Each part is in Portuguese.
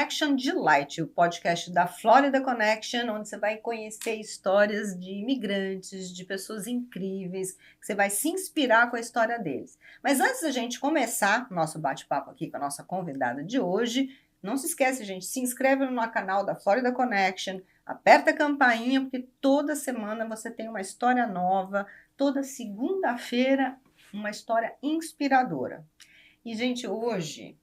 Connection Delight, o podcast da Florida Connection, onde você vai conhecer histórias de imigrantes, de pessoas incríveis, que você vai se inspirar com a história deles. Mas antes da gente começar nosso bate-papo aqui com a nossa convidada de hoje, não se esquece, gente, se inscreve no canal da Florida Connection, aperta a campainha, porque toda semana você tem uma história nova, toda segunda-feira uma história inspiradora. E, gente, hoje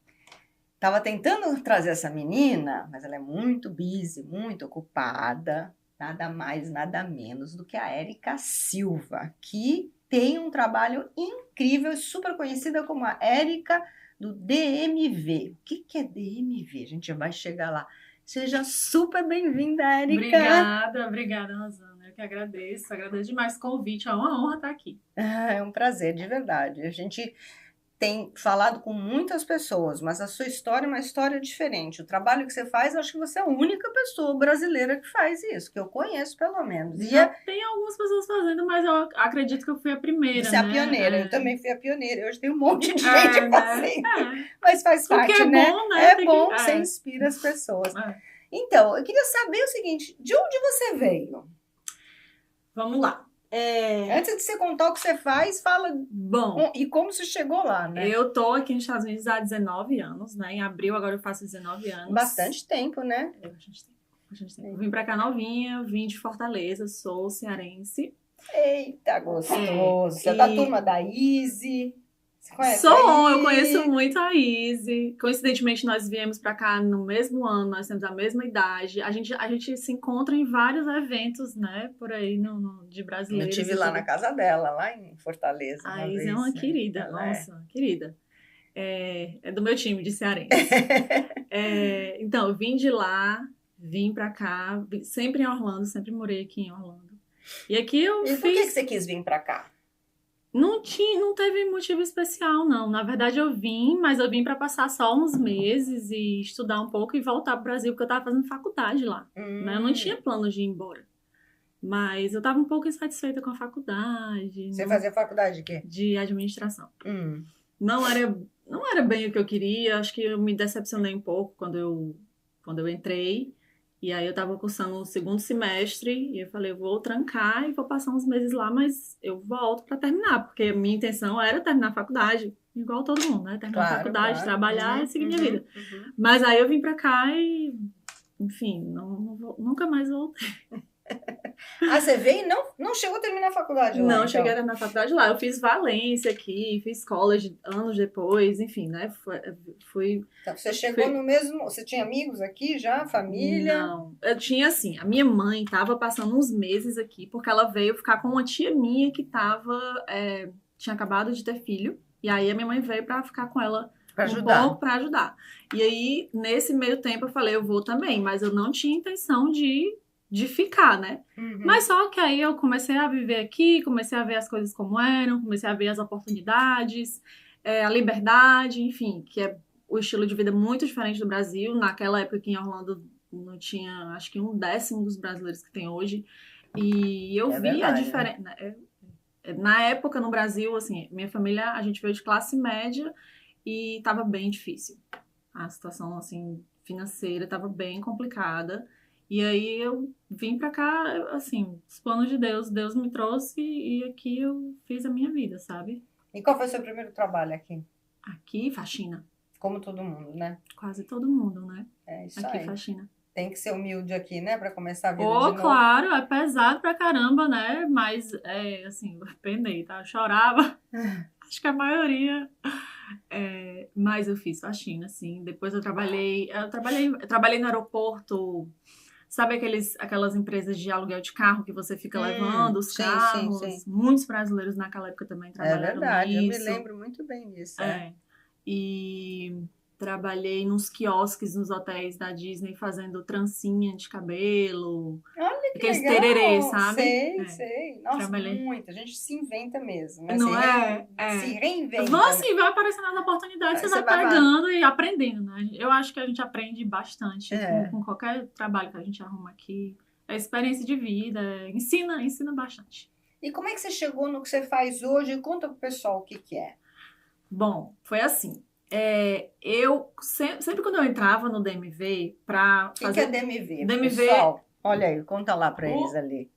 estava tentando trazer essa menina, mas ela é muito busy, muito ocupada, nada mais, nada menos do que a Érica Silva, que tem um trabalho incrível, super conhecida como a Érica do DMV. O que é DMV? A gente já vai chegar lá. Seja super bem-vinda, Érica. Obrigada, Rosana. Eu que agradeço demais o convite, é uma honra estar aqui. É um prazer, de verdade. A gente tem falado com muitas pessoas, mas a sua história é uma história diferente. O trabalho que você faz, eu acho que você é a única pessoa brasileira que faz isso, que eu conheço, pelo menos. Tem algumas pessoas fazendo, mas eu acredito que eu fui a primeira, Você é a pioneira, eu também fui a pioneira. Hoje tem um monte de gente fazendo, mas faz parte, é né? Bom, né? É bom, você inspira as pessoas. Então, eu queria saber o seguinte, de onde você veio? Vamos lá. Antes de você contar o que você faz, fala e como você chegou lá, né? Eu tô aqui nos Estados Unidos há 19 anos, né? Em abril agora eu faço 19 anos. Bastante tempo, né? Bastante tempo. Vim pra cá novinha, vim de Fortaleza, sou cearense. Eita, gostoso. Você é da turma da Izzy? Você conhece eu conheço muito a Izzy. Coincidentemente, nós viemos pra cá no mesmo ano, nós temos a mesma idade. A gente se encontra em vários eventos, né? Por aí, de brasileiros. Eu estive lá na casa dela, lá em Fortaleza. A Izzy é uma querida, nossa, querida. É do meu time de cearense. Então, eu vim de lá, vim pra cá, sempre em Orlando, sempre morei aqui em Orlando. E aqui eu fiz... por que você quis vir pra cá? Não teve motivo especial, não. Na verdade, eu vim para passar só uns meses e estudar um pouco e voltar pro Brasil, porque eu tava fazendo faculdade lá. Né? Eu não tinha planos de ir embora. Mas eu tava um pouco insatisfeita com a faculdade. Você fazia faculdade de quê? De administração. Não era bem o que eu queria. Acho que eu me decepcionei um pouco quando eu entrei. E aí eu tava cursando o segundo semestre e eu falei, eu vou trancar e vou passar uns meses lá, mas eu volto para terminar, porque a minha intenção era terminar a faculdade, igual todo mundo, né? Terminar a faculdade, trabalhar e seguir minha vida. Mas aí eu vim para cá e, enfim, nunca mais voltei. Você veio e não chegou a terminar a faculdade lá? Não cheguei a terminar a faculdade lá. Eu fiz Valência aqui, fiz college anos depois, enfim, né? Fui... Então, você chegou no mesmo... Você tinha amigos aqui já? Família? Não. Eu tinha, assim, a minha mãe tava passando uns meses aqui, porque ela veio ficar com uma tia minha que tinha acabado de ter filho. E aí a minha mãe veio pra ficar com ela pouco pra ajudar. E aí, nesse meio tempo, eu falei, eu vou também. Mas eu não tinha intenção de ficar, né? Mas só que aí eu comecei a viver aqui, comecei a ver as coisas como eram, comecei a ver as oportunidades, a liberdade, enfim, que é o estilo de vida muito diferente do Brasil. Naquela época aqui em Orlando não tinha, acho que 1/10 dos brasileiros que tem hoje. E eu vi a diferença. Né? Na época, no Brasil, assim, minha família, a gente veio de classe média e estava bem difícil. A situação, assim, financeira estava bem complicada. E aí eu vim pra cá, assim, os planos de Deus me trouxe e aqui eu fiz a minha vida, sabe? E qual foi o seu primeiro trabalho aqui? Aqui, faxina. Como todo mundo, né? Quase todo mundo, né? É isso aqui, aí. Faxina. Tem que ser humilde aqui, né? Pra começar a vida de novo. Claro, é pesado pra caramba, né? Mas, assim, eu penei, tá? Eu chorava. Acho que a maioria... mas eu fiz faxina, assim. Depois eu trabalhei no aeroporto. Sabe aquelas empresas de aluguel de carro que você fica levando os carros? Sim. Muitos brasileiros naquela época também trabalharam nisso. É verdade, eu me lembro muito bem disso. E trabalhei nos quiosques nos hotéis da Disney fazendo trancinha de cabelo. Olha que aqueles legal! Tererê, sabe? Sei. Nossa, muito. A gente se inventa mesmo. Né? Não Se reinventa. Vai aparecendo as oportunidades, você vai pegando e aprendendo, né? Eu acho que a gente aprende bastante com qualquer trabalho que a gente arruma aqui. É experiência de vida, ensina bastante. E como é que você chegou no que você faz hoje? Conta pro pessoal o que é. Bom, foi assim. Eu sempre quando eu entrava no DMV para fazer... O que é DMV? DMV... Pessoal, olha aí, conta lá para eles ali.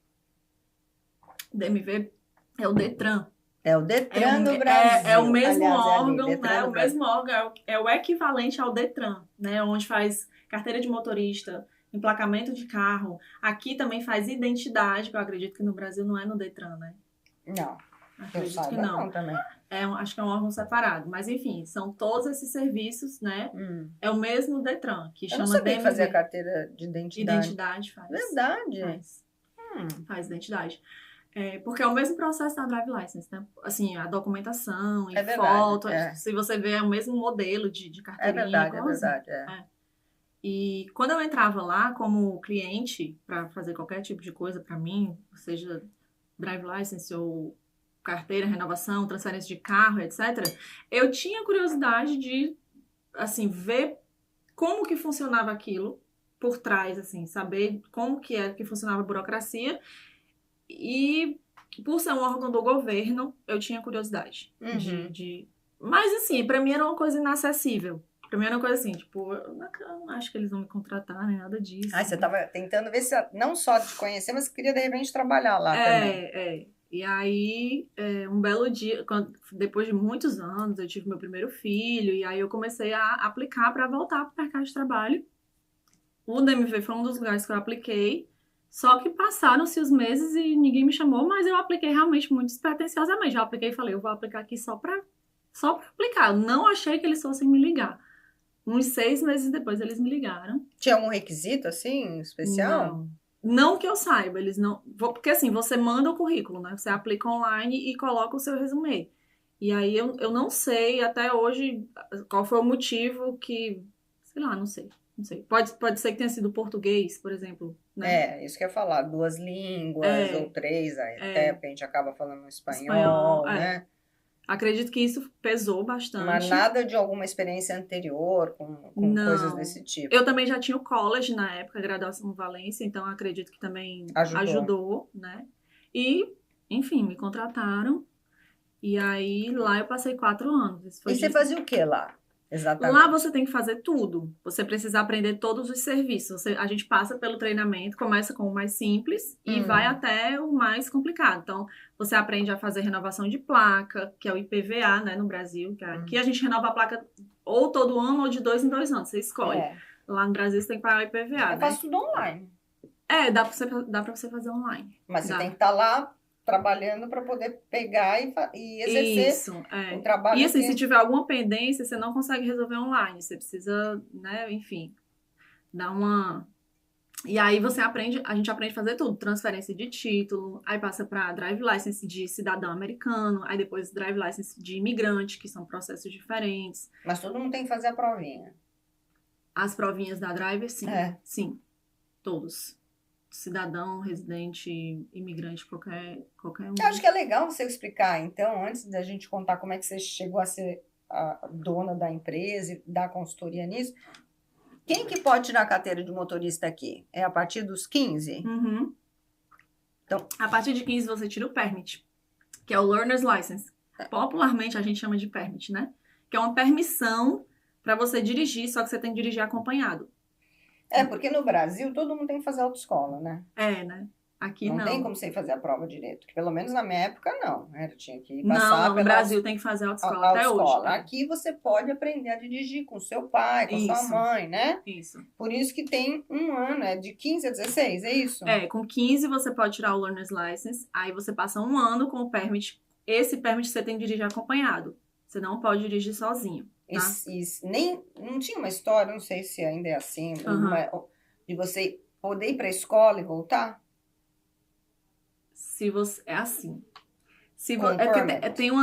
DMV é o Detran. É o Detran do Brasil. É o mesmo órgão, né? O mesmo órgão é o equivalente ao Detran, né? Onde faz carteira de motorista, emplacamento de carro. Aqui também faz identidade, que eu acredito que no Brasil não é no Detran, né? Não. Acredito que não. Também. Acho que é um órgão separado. Mas, enfim, são todos esses serviços, né? É o mesmo Detran, que chama DMV. Eu não sabia fazer a carteira de identidade. Identidade faz. Verdade. Faz identidade. Porque é o mesmo processo da Drive License, né? Assim, a documentação e foto. Se você vê, é o mesmo modelo de carteirinha. É verdade. E quando eu entrava lá como cliente para fazer qualquer tipo de coisa para mim, seja Drive License ou carteira, renovação, transferência de carro, etc., eu tinha curiosidade de, assim, ver como que funcionava aquilo por trás, assim, saber como que funcionava a burocracia. E por ser um órgão do governo, eu tinha curiosidade de... Mas, assim, pra mim era uma coisa inacessível. Pra mim era uma coisa assim, tipo, eu não acho que eles vão me contratar, nem nada disso. Você tava tentando ver se não só te conhecer, mas queria, de repente, trabalhar lá também. E aí, um belo dia, depois de muitos anos, eu tive meu primeiro filho, e aí eu comecei a aplicar para voltar para o mercado de trabalho. O DMV foi um dos lugares que eu apliquei, só que passaram-se os meses e ninguém me chamou, mas eu apliquei realmente muito despretensiosamente. Eu apliquei e falei, eu vou aplicar aqui só para aplicar. Eu não achei que eles fossem me ligar. Uns 6 meses depois eles me ligaram. Tinha algum requisito, assim, especial? Não que eu saiba, eles não... Porque assim, você manda o currículo, né? Você aplica online e coloca o seu resumê. E aí eu não sei até hoje qual foi o motivo que... Sei lá, não sei. Pode ser que tenha sido português, por exemplo. Né? Isso que eu ia falar. 2 línguas ou 3, até porque a gente acaba falando espanhol, né? Acredito que isso pesou bastante. Mas nada de alguma experiência anterior com coisas desse tipo. Eu também já tinha o college na época, graduação em Valência, então acredito que também ajudou, né? E, enfim, me contrataram. E aí, lá eu passei 4 anos. E você fazia o que lá? Exatamente. Lá você tem que fazer tudo. Você precisa aprender todos os serviços. A gente passa pelo treinamento, começa com o mais simples e vai até o mais complicado. Então, você aprende a fazer renovação de placa, que é o IPVA, né, no Brasil. Que aqui a gente renova a placa ou todo ano ou de 2 em 2 anos. Você escolhe. Lá no Brasil você tem que pagar o IPVA. Eu faço tudo online. Dá pra você fazer online. Mas você tem que estar lá trabalhando para poder pegar e exercer o trabalho. E assim, se tiver alguma pendência, você não consegue resolver online. Você precisa, né, enfim, dar uma... E aí a gente aprende a fazer tudo. Transferência de título, aí passa para Drive License de cidadão americano, aí depois Drive License de imigrante, que são processos diferentes. Mas todo mundo tem que fazer a provinha. As provinhas da Driver, sim. Sim, todos. Cidadão, residente, imigrante, qualquer um. Eu acho que é legal você explicar, então, antes da gente contar como é que você chegou a ser a dona da empresa e dar consultoria nisso. Quem que pode tirar a carteira de motorista aqui? É a partir dos 15? Então, a partir de 15 você tira o permit, que é o Learner's License. Popularmente a gente chama de permit, né? Que é uma permissão para você dirigir, só que você tem que dirigir acompanhado. Porque no Brasil todo mundo tem que fazer autoescola, né? Né? Aqui não. Não tem como você fazer a prova direito. Pelo menos na minha época, não. Eu tinha que passar no Brasil tem que fazer autoescola até hoje. Aqui você pode aprender a dirigir com seu pai, com sua mãe, né? Isso. Por isso que tem um ano, de 15 a 16, é isso? Com 15 você pode tirar o Learner's License, aí você passa um ano com o permit. Esse permit você tem que dirigir acompanhado. Você não pode dirigir sozinho. Tá? Não tinha uma história, não sei se ainda é assim, de você poder ir para a escola e voltar? É assim.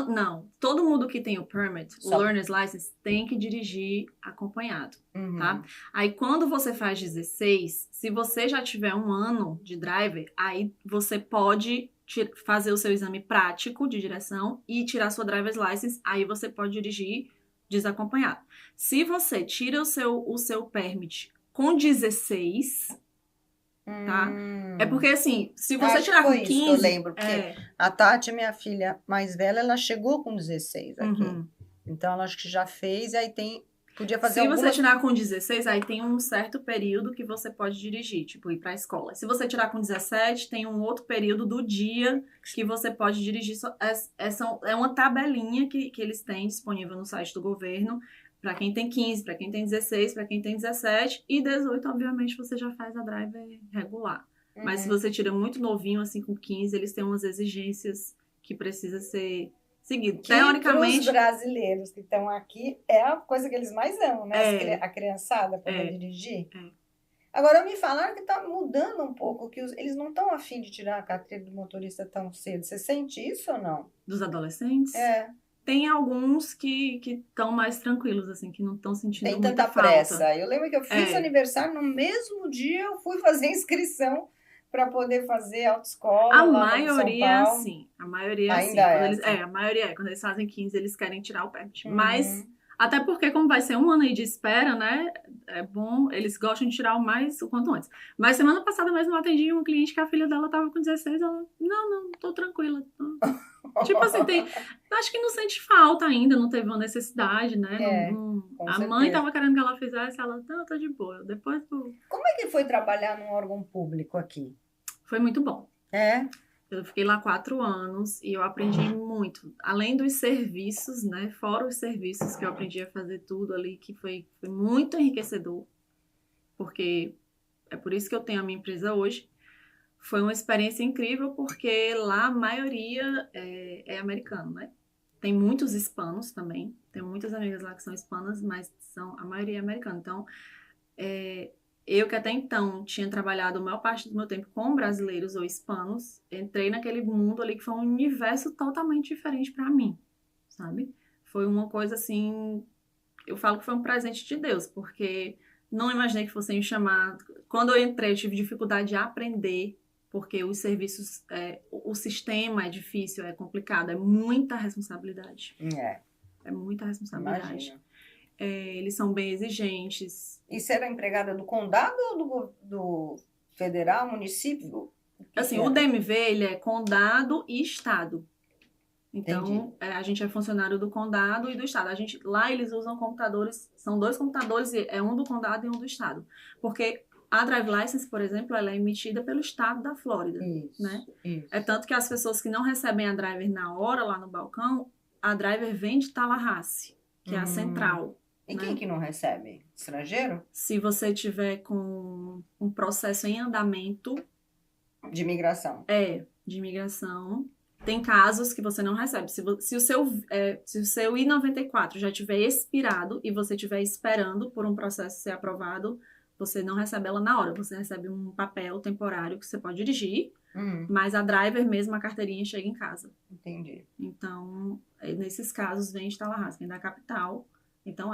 Não, todo mundo que tem o permit, o Learner's License, tem que dirigir acompanhado, tá? Aí quando você faz 16, se você já tiver um ano de driver, aí você pode fazer o seu exame prático de direção e tirar sua driver's license, aí você pode dirigir desacompanhado. Se você tira o seu permit com 16, tá? É porque assim, se você tirar com 15... eu lembro, porque a Tati, minha filha mais velha, ela chegou com 16 aqui. Então, ela acho que já fez, e aí podia fazer Se você algumas... tirar com 16, aí tem um certo período que você pode dirigir, tipo, ir pra escola. Se você tirar com 17, tem um outro período do dia que você pode dirigir. É uma tabelinha que eles têm disponível no site do governo, para quem tem 15, para quem tem 16, para quem tem 17, e 18, obviamente, você já faz a driver regular. Mas se você tira muito novinho, assim, com 15, eles têm umas exigências que precisa ser seguido. Que Teoricamente, os brasileiros que estão aqui é a coisa que eles mais amam, né? A criançada poder dirigir. Agora me falaram que está mudando um pouco, que eles não estão afim de tirar a carteira do motorista tão cedo. Você sente isso ou não? Dos adolescentes? Tem alguns que estão mais tranquilos, assim, que não estão sentindo tem muita tanta pressa. falta. Eu lembro que eu fiz aniversário, no mesmo dia eu fui fazer inscrição para poder fazer autoescola. A maioria, sim. A maioria, ainda sim. A maioria é. Quando eles fazem 15, eles querem tirar o permit. Mas, até porque, como vai ser um ano aí de espera, né? É bom, eles gostam de tirar o quanto antes. Mas semana passada mesmo eu atendi uma cliente que a filha dela tava com 16, ela, não, tô tranquila. Tipo assim, acho que não sente falta ainda, não teve uma necessidade, né? A mãe tava querendo que ela fizesse, ela, não, tá de boa. Depois Como é que foi trabalhar num órgão público aqui? Foi muito bom. Eu fiquei lá 4 anos e eu aprendi muito. Além dos serviços, né? Fora os serviços que eu aprendi a fazer tudo ali, que foi muito enriquecedor. Porque é por isso que eu tenho a minha empresa hoje. Foi uma experiência incrível, porque lá a maioria é americano, né? Tem muitos hispanos também. Tenho muitas amigas lá que são hispanas, mas a maioria é americana. Então, eu que até então tinha trabalhado a maior parte do meu tempo com brasileiros ou hispanos, entrei naquele mundo ali que foi um universo totalmente diferente para mim, sabe? Foi uma coisa assim, eu falo que foi um presente de Deus, porque não imaginei que fossem me chamar. Quando eu entrei, eu tive dificuldade de aprender, porque os serviços, o sistema é difícil, é complicado, é muita responsabilidade. É muita responsabilidade. Imagina. Eles são bem exigentes. E você era empregada do condado ou do federal, município? Assim, o DMV, ele é condado e estado. Então, a gente é funcionário do condado e do estado. Lá eles usam computadores, são 2 computadores, um do condado e um do estado. Porque a Drive License, por exemplo, ela é emitida pelo estado da Flórida. Né? É tanto que as pessoas que não recebem a driver na hora, lá no balcão, a driver vem de Tallahassee, que é a central. E quem que não recebe? Estrangeiro? Se você tiver com um processo em andamento... De imigração. De imigração. Tem casos que você não recebe. Se o seu I-94 já tiver expirado e você estiver esperando por um processo ser aprovado, você não recebe ela na hora. Você recebe um papel temporário que você pode dirigir, mas a driver mesmo, a carteirinha, chega em casa. Entendi. Então, nesses casos, vem de Tallahassee, vem da capital. Então,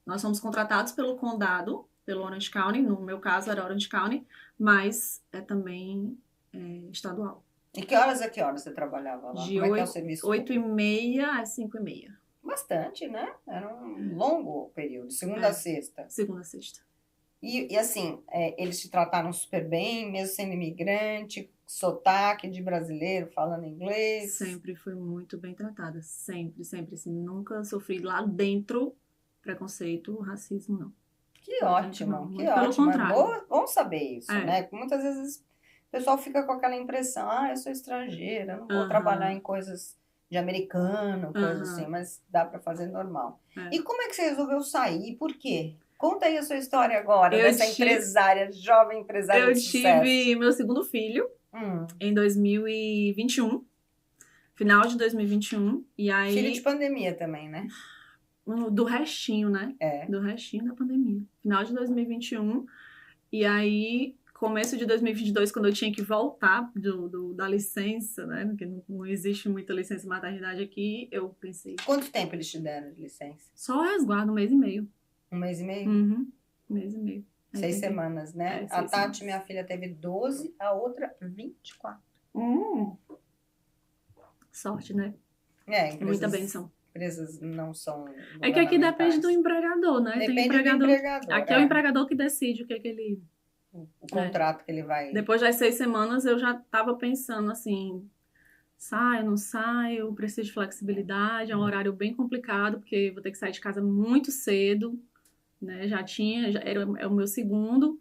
nós somos contratados pelo condado, pelo Orange County, no meu caso era Orange County, mas é também estadual. E que horas a que horas você trabalhava lá? De 8h30 às 5h30. Bastante, né? Era um longo período, segunda a sexta. Segunda a sexta. E assim, eles te trataram super bem, mesmo sendo imigrante, sotaque de brasileiro, falando inglês? Sempre fui muito bem tratada, sempre, sempre, assim, nunca sofri lá dentro preconceito, racismo, não. Que ótimo, que ótimo. Pelo contrário. Bom saber isso, né? Porque muitas vezes o pessoal fica com aquela impressão, eu sou estrangeira, não vou trabalhar em coisas de americano, coisas assim, mas dá para fazer normal. E como é que você resolveu sair? Por quê? Conta aí a sua história agora, dessa empresária, jovem empresária de sucesso. Eu tive meu segundo filho em 2021, final de 2021, e aí... Filho de pandemia também, né? Do restinho, né? Do restinho da pandemia. Final de 2021, e aí... Começo de 2022, quando eu tinha que voltar da licença, né? Porque não existe muita licença maternidade aqui, eu pensei... Quanto tempo eles te deram de licença? Só resguardo, 1 mês e meio. 1 mês e meio? 1 mês e meio. 6 semanas, né? A Tati, minha filha, teve 12, a outra 24. Sorte, né? Muita benção. Empresas não são... É que aqui depende do empregador, né? Depende do empregador. Aqui é o empregador que decide o que é que ele... O contrato que ele vai... Depois das 6 semanas, eu já estava pensando assim, saio, não saio, preciso de flexibilidade, é um horário bem complicado, porque vou ter que sair de casa muito cedo, né? É o meu segundo,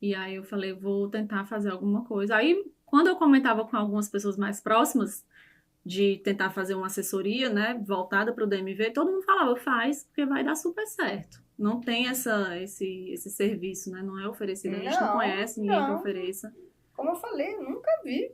e aí eu falei, vou tentar fazer alguma coisa. Aí, quando eu comentava com algumas pessoas mais próximas de tentar fazer uma assessoria, né, voltada para o DMV, todo mundo falava, faz, porque vai dar super certo. Não tem esse serviço, né? Não é oferecido, a gente não conhece ninguém que ofereça. Como eu falei, nunca vi.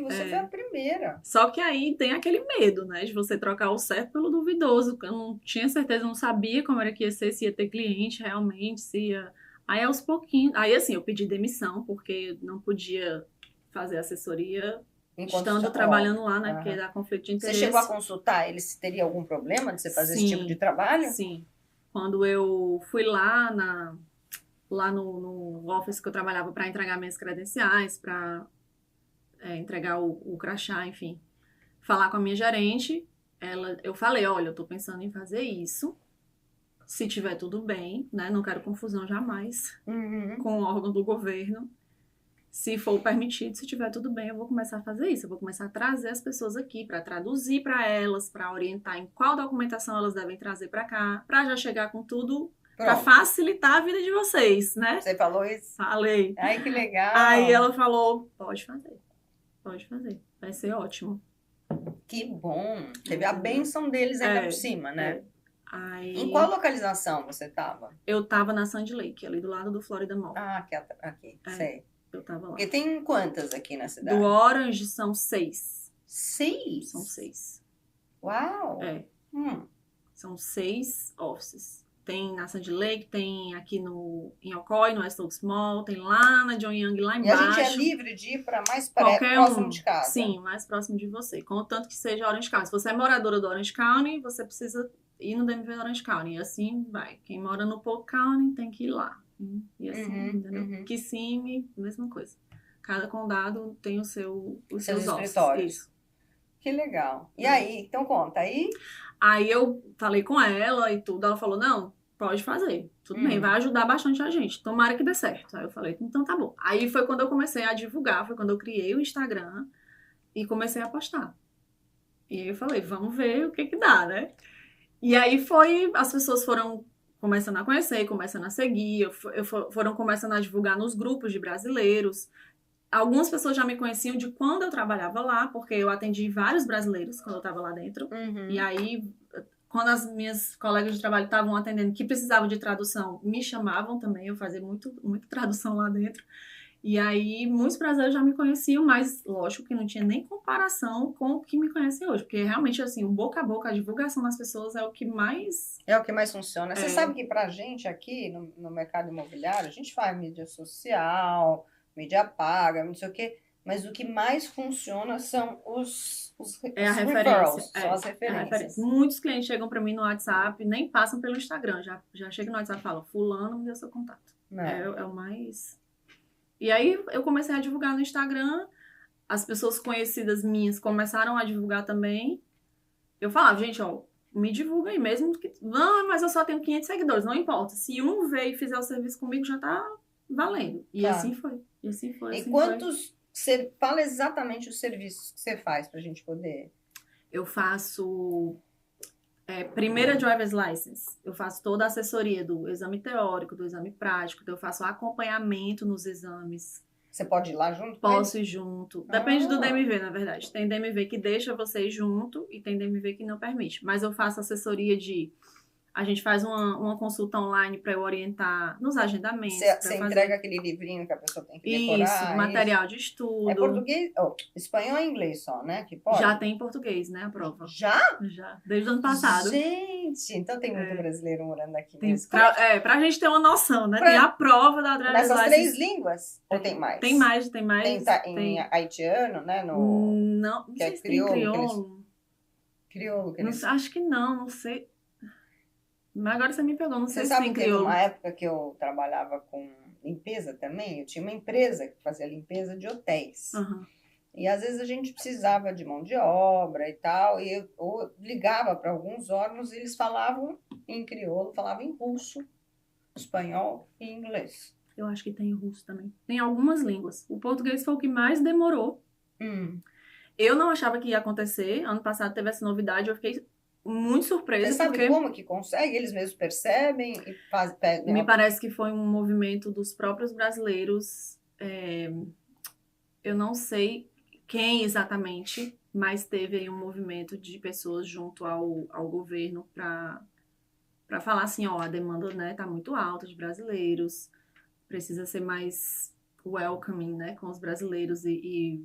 Você foi a primeira. Só que aí tem aquele medo, né, de você trocar o certo pelo duvidoso. Eu não tinha certeza, não sabia como era que ia ser, se ia ter cliente realmente, se ia... Aí aos pouquinhos... Aí assim, eu pedi demissão, porque não podia fazer assessoria estando trabalhando lá, né, porque dá conflito de interesse. Você chegou a consultar ele se teria algum problema de você fazer esse tipo de trabalho? Sim. Quando eu fui lá no office que eu trabalhava para entregar minhas credenciais, para entregar o crachá, enfim, falar com a minha gerente, eu falei, olha, eu tô pensando em fazer isso, se tiver tudo bem, né, não quero confusão jamais com o órgão do governo, se for permitido, se tiver tudo bem, eu vou começar a fazer isso, eu vou começar a trazer as pessoas aqui para traduzir para elas, para orientar em qual documentação elas devem trazer para cá, para já chegar com tudo para facilitar a vida de vocês, né? Você falou isso? Falei. Ai, que legal. Aí ela falou, pode fazer, vai ser ótimo. Que bom. Teve a bênção deles ainda por cima, né? Aí... Em qual localização você estava? Eu estava na Sandy Lake, ali do lado do Florida Mall. Ah, aqui. Sei. Eu tava lá. Porque tem quantas aqui na cidade? Do Orange são 6. 6? São 6. Uau! São 6 offices. Tem na Sandy Lake, tem aqui em Ocoee, no West Oaks Mall, tem lá na John Young, lá embaixo. E a gente é livre de ir para mais próximo de casa? Sim, mais próximo de você. Contanto que seja Orange County. Se você é moradora do Orange County, você precisa ir no DMV do Orange County. E assim vai. Quem mora no Polk County tem que ir lá. E assim, entendeu? Kissimmee, mesma coisa. Cada condado tem os seus escritórios. Isso. Que legal. E aí, então conta, Aí eu falei com ela e tudo, ela falou, não, pode fazer, tudo bem, vai ajudar bastante a gente, tomara que dê certo. Aí eu falei, então tá bom. Aí foi quando eu comecei a divulgar, foi quando eu criei o Instagram e comecei a postar. E aí eu falei, vamos ver o que dá, né? E aí as pessoas foram começando a conhecer, começando a seguir, foram começando a divulgar nos grupos de brasileiros. Algumas pessoas já me conheciam de quando eu trabalhava lá, porque eu atendi vários brasileiros quando eu estava lá dentro. E aí, quando as minhas colegas de trabalho estavam atendendo que precisavam de tradução, me chamavam também, eu fazia muita tradução lá dentro. E aí, muitos brasileiros já me conheciam, mas lógico que não tinha nem comparação com o que me conhecem hoje, porque realmente, assim, o boca a boca, a divulgação das pessoas é o que mais... É o que mais funciona. Você sabe que pra gente aqui, no mercado imobiliário, a gente faz mídia social, mídia paga, não sei o quê, mas o que mais funciona são os referrals, são as referências. Muitos clientes chegam para mim no WhatsApp, nem passam pelo Instagram, já chega no WhatsApp e falam, fulano me deu seu contato. É o mais... E aí eu comecei a divulgar no Instagram, as pessoas conhecidas minhas começaram a divulgar também. Eu falava, gente, ó, me divulga aí mesmo, que... não, mas eu só tenho 500 seguidores, não importa. Se um veio e fizer o serviço comigo, já tá valendo. E assim foi. E quantos... Você fala exatamente os serviços que você faz pra gente poder... Eu faço primeira driver's license. Eu faço toda a assessoria do exame teórico, do exame prático. Eu faço acompanhamento nos exames. Você pode ir lá junto? Posso ir junto. Depende do DMV, na verdade. Tem DMV que deixa você ir junto e tem DMV que não permite. Mas eu faço assessoria de... A gente faz uma consulta online para eu orientar nos agendamentos. Você entrega aquele livrinho que a pessoa tem que decorar? Isso, material de estudo. É português? Espanhol e inglês só, né? Que pode? Já tem em português, né, a prova. Já? Já, desde o ano passado. Gente, então tem muito brasileiro morando aqui mesmo. Pra gente ter uma noção, né? Tem a prova da driver's license. Nessas 3 línguas? Ou tem mais? Tem mais. Tem haitiano, né? Não que sei se tem crioulo. Crioulo. Acho que não sei. Mas agora você me pegou, não sei se tem crioulo. Você sabe que teve uma época que eu trabalhava com limpeza também? Eu tinha uma empresa que fazia limpeza de hotéis. E às vezes a gente precisava de mão de obra e tal, e eu ligava para alguns órgãos e eles falavam em crioulo, falavam em russo, espanhol e inglês. Eu acho que tem russo também. Tem algumas línguas. O português foi o que mais demorou. Eu não achava que ia acontecer. Ano passado teve essa novidade, eu fiquei muito surpresa. Você sabe porque como que consegue? Eles mesmos percebem e pegam. me parece que foi um movimento dos próprios brasileiros. Eu não sei quem exatamente, mas teve aí um movimento de pessoas junto ao governo para falar assim, ó, a demanda, né, tá muito alta de brasileiros, precisa ser mais welcoming, né, com os brasileiros e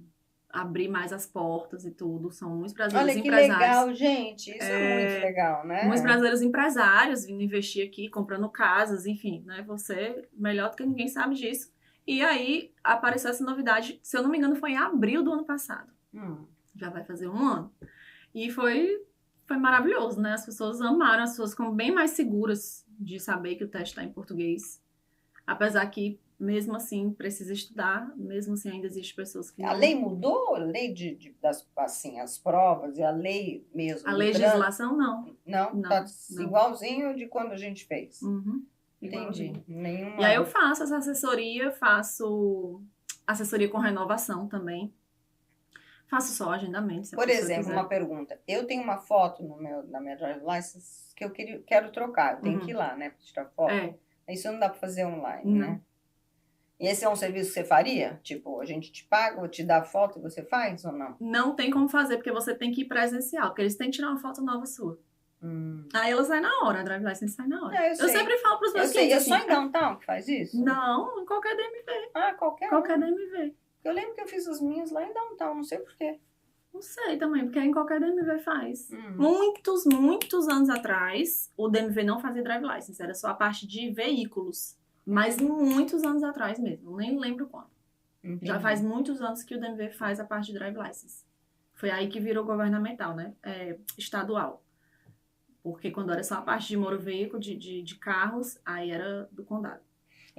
abrir mais as portas e tudo. São muitos brasileiros Olha que empresários. legal, gente. Isso é muito legal, né? Muitos brasileiros empresários vindo investir aqui, comprando casas, enfim, né? Você, melhor do que ninguém, sabe disso. E aí, apareceu essa novidade, se eu não me engano, foi em abril do ano passado. Já vai fazer um ano. E foi maravilhoso, né? As pessoas amaram, as pessoas ficam bem mais seguras de saber que o teste está em português. Apesar que, mesmo assim, precisa estudar, mesmo assim, ainda existem pessoas que A não... lei mudou? A lei assim, as provas e a lei mesmo? A legislação, não. Não, tá igualzinho de quando a gente fez. Entendi. E aí eu faço essa assessoria, faço assessoria com renovação também. Faço só agendamento. Por exemplo, uma pergunta. Eu tenho uma foto na minha drive license que eu quero trocar. Eu tenho que ir lá, né, para tirar foto. Isso não dá para fazer online, né? E esse é um serviço que você faria? Tipo, a gente te paga, eu te dá a foto e você faz ou não? Não tem como fazer, porque você tem que ir presencial, porque eles têm que tirar uma foto nova sua. Aí ela sai na hora, a drive license sai na hora. Eu sempre falo pros meus clientes. Eu só em downtown que faz isso? Não, em qualquer DMV. Ah, qualquer DMV. Eu lembro que eu fiz as minhas lá em downtown, não sei porquê. Não sei também, porque em qualquer DMV faz. Muitos anos atrás, o DMV não fazia drive license, era só a parte de veículos. Mas muitos anos atrás mesmo, nem lembro quando. Já faz muitos anos que o DMV faz a parte de drive license. Foi aí que virou governamental, né? Estadual. Porque quando era só a parte de motor veículo, de carros, aí era do condado.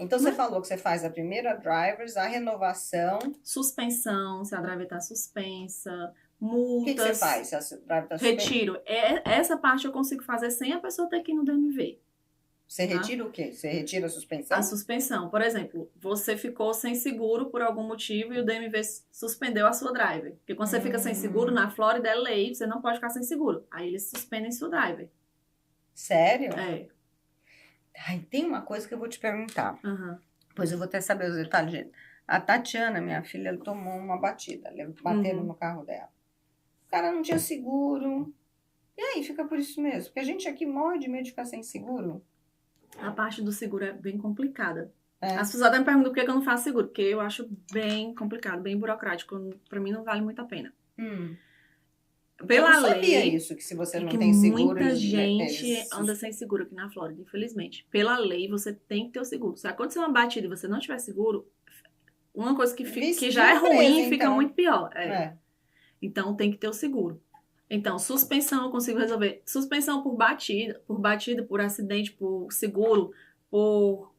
Então, você falou que você faz a primeira drivers, a renovação... Suspensão, se a driver está suspensa, multas... O que você faz se a driver está suspensa? Retiro. Essa parte eu consigo fazer sem a pessoa ter que ir no DMV. Você retira o quê? Você retira a suspensão? A suspensão. Por exemplo, você ficou sem seguro por algum motivo e o DMV suspendeu a sua driver. Porque quando você fica sem seguro, na Flórida é lei, você não pode ficar sem seguro. Aí eles suspendem sua driver. Sério? É. Ai, tem uma coisa que eu vou te perguntar. Pois eu vou até saber os detalhes. Gente. A Tatiana, minha filha, ela tomou uma batida. Bateram no carro dela. O cara não tinha seguro. E aí, fica por isso mesmo. Porque a gente aqui morre de medo de ficar sem seguro. A parte do seguro é bem complicada. As pessoas até me perguntam por que eu não faço seguro. Porque eu acho bem complicado, bem burocrático. Pra mim não vale muito a pena. Pela eu não sabia lei, isso, que se você não tem seguro... Muita gente anda sem seguro aqui na Flórida, infelizmente. Pela lei, você tem que ter o seguro. Se acontecer uma batida e você não tiver seguro, uma coisa que já é ruim, então. Fica muito pior. Então, tem que ter o seguro. Então, suspensão eu consigo resolver. Suspensão por batida, por acidente, por seguro, por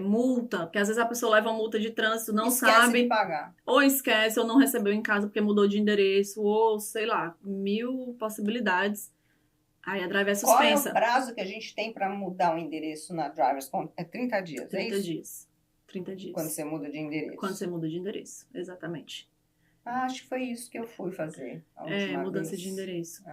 multa. Porque às vezes a pessoa leva uma multa de trânsito, não sabe. De pagar. Ou esquece, ou não recebeu em casa porque mudou de endereço, ou sei lá, 1000 possibilidades. Aí a driver é suspensa. Qual é o prazo que a gente tem para mudar o endereço na Drivers? É 30 dias, 30 dias. 30 dias. Quando você muda de endereço. Quando você muda de endereço, exatamente. Acho que foi isso que eu fui fazer a última mudança vez. de endereço.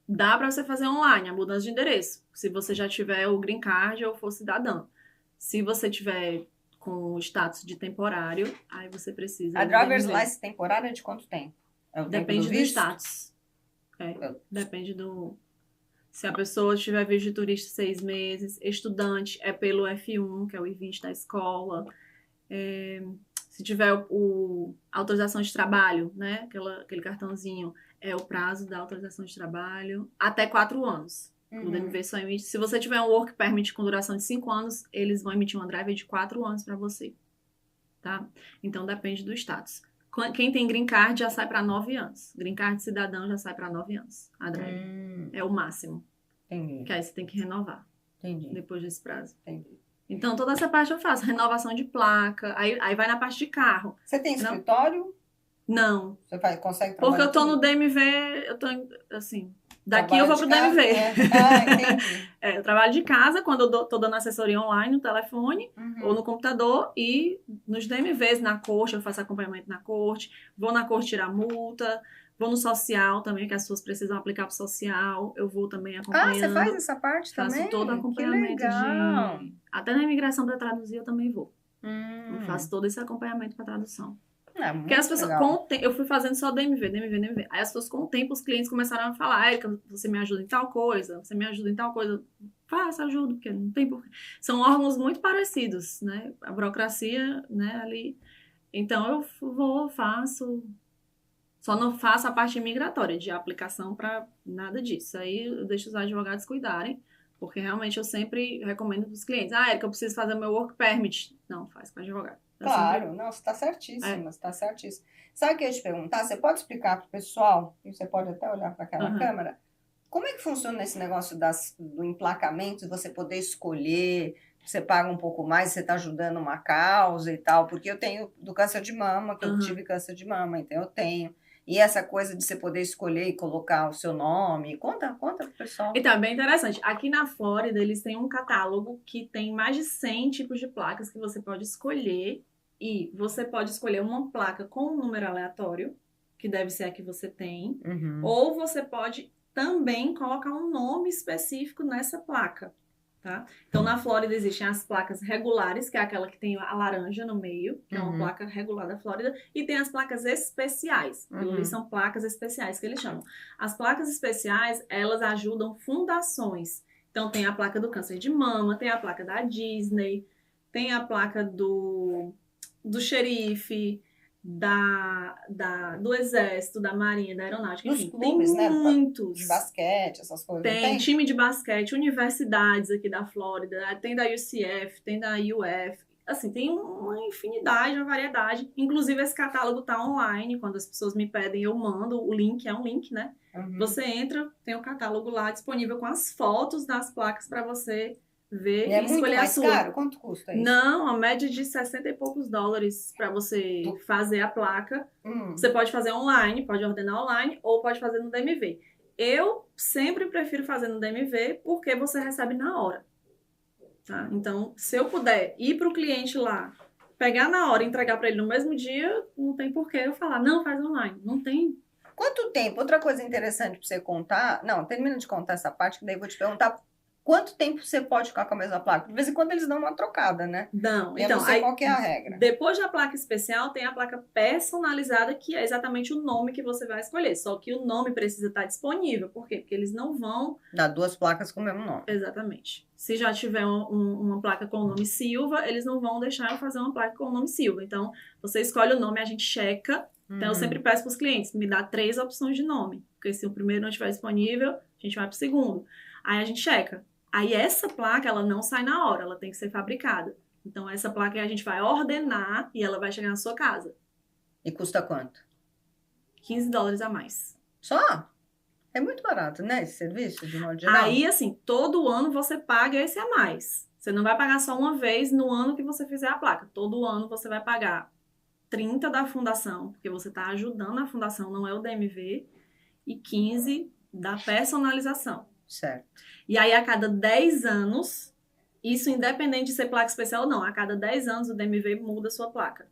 Dá para você fazer online a mudança de endereço. Se você já tiver o green card ou for cidadão. Se você tiver com o status de temporário, aí você precisa... A driver's license temporária é de quanto tempo? Depende do status. Depende do... Se a pessoa tiver visto de turista 6 meses, estudante é pelo F1, que é o I-20 da escola. Se tiver autorização de trabalho, né? Aquele cartãozinho, é o prazo da autorização de trabalho, até 4 anos. O DMV só emite. Se você tiver um work permit com duração de 5 anos, eles vão emitir uma driver de 4 anos para você. Tá? Então depende do status. Quem tem green card já sai para 9 anos. Green card cidadão já sai para 9 anos. A driver. É o máximo. Entendi. Que aí você tem que renovar. Entendi. Depois desse prazo. Entendi. Então toda essa parte eu faço. Renovação de placa. Aí vai na parte de carro. Você tem escritório? Não. Você consegue trabalhar? Porque eu tô no DMV, eu tô assim... Daqui eu vou pro DMV. Entendi. Eu trabalho de casa quando eu tô dando assessoria online no telefone ou no computador e nos DMVs, na corte, eu faço acompanhamento na corte, vou na corte tirar multa, vou no social também, que as pessoas precisam aplicar pro social, eu vou também acompanhando. Você faz essa parte também? Faço todo o acompanhamento até na imigração para traduzir eu também vou. Eu faço todo esse acompanhamento para tradução. Porque as pessoas, eu fui fazendo só DMV. Aí as pessoas, com o tempo, os clientes começaram a falar, Érica, você me ajuda em tal coisa, faça, ajudo, porque não tem porquê. São órgãos muito parecidos, né? A burocracia, né, ali. Então, eu faço. Só não faço a parte migratória, de aplicação para nada disso. Aí eu deixo os advogados cuidarem, porque realmente eu sempre recomendo para os clientes, Érica, eu preciso fazer meu work permit. Não, faz com o advogado. Claro, não, você está certíssima, você está certíssima. Sabe o que eu ia te perguntar? Você pode explicar para o pessoal, e você pode até olhar para aquela câmera, como é que funciona esse negócio do emplacamento, de você poder escolher, você paga um pouco mais, você está ajudando uma causa e tal, porque eu tenho do câncer de mama, que eu tive câncer de mama, então eu tenho. E essa coisa de você poder escolher e colocar o seu nome, conta pro pessoal. Então, é bem interessante. Aqui na Flórida, eles têm um catálogo que tem mais de 100 tipos de placas que você pode escolher. E você pode escolher uma placa com um número aleatório, que deve ser a que você tem. Ou você pode também colocar um nome específico nessa placa. Tá? Então, na Flórida existem as placas regulares, que é aquela que tem a laranja no meio, que é uma placa regular da Flórida, e tem as placas especiais, que são placas especiais que eles chamam. As placas especiais, elas ajudam fundações. Então, tem a placa do câncer de mama, tem a placa da Disney, tem a placa do xerife, do exército, da marinha, da aeronáutica, enfim, clubes, tem muitos. De basquete, essas coisas. Tem time de basquete, universidades aqui da Flórida, tem da UCF, tem da UF, assim, tem uma infinidade, uma variedade. Inclusive, esse catálogo tá online, quando as pessoas me pedem, eu mando, o link é um link, né? Você entra, tem o catálogo lá disponível com as fotos das placas para você ver e escolher a sua. Caro? Quanto custa isso? Não, a média de 60 e poucos dólares para você fazer a placa. Você pode fazer online, pode ordenar online ou pode fazer no DMV. Eu sempre prefiro fazer no DMV porque você recebe na hora. Tá? Então, se eu puder ir para o cliente lá, pegar na hora e entregar para ele no mesmo dia, não tem porquê eu falar, não, faz online. Não tem. Quanto tempo? Outra coisa interessante para você contar. Não, termina de contar essa parte, que daí eu vou te perguntar. Quanto tempo você pode ficar com a mesma placa? De vez em quando eles dão uma trocada, né? Não, eu não sei qual que é a regra. Depois da placa especial, tem a placa personalizada, que é exatamente o nome que você vai escolher. Só que o nome precisa estar disponível. Por quê? Porque eles não vão... dar duas placas com o mesmo nome. Exatamente. Se já tiver uma placa com o nome Silva, eles não vão deixar eu fazer uma placa com o nome Silva. Então, você escolhe o nome, a gente checa. Então, eu sempre peço para os clientes, me dá 3 opções de nome. Porque se o primeiro não estiver disponível, a gente vai para o segundo. Aí a gente checa. Aí essa placa, ela não sai na hora, ela tem que ser fabricada. Então, essa placa a gente vai ordenar e ela vai chegar na sua casa. E custa quanto? $15 a mais. Só? É muito barato, né, esse serviço, de modo geral? Aí, assim, todo ano você paga esse a mais. Você não vai pagar só uma vez no ano que você fizer a placa. Todo ano você vai pagar 30 da fundação, porque você está ajudando a fundação, não é o DMV, e 15 da personalização. Certo. E aí, a cada 10 anos, isso independente de ser placa especial ou não, a cada 10 anos o DMV muda a sua placa.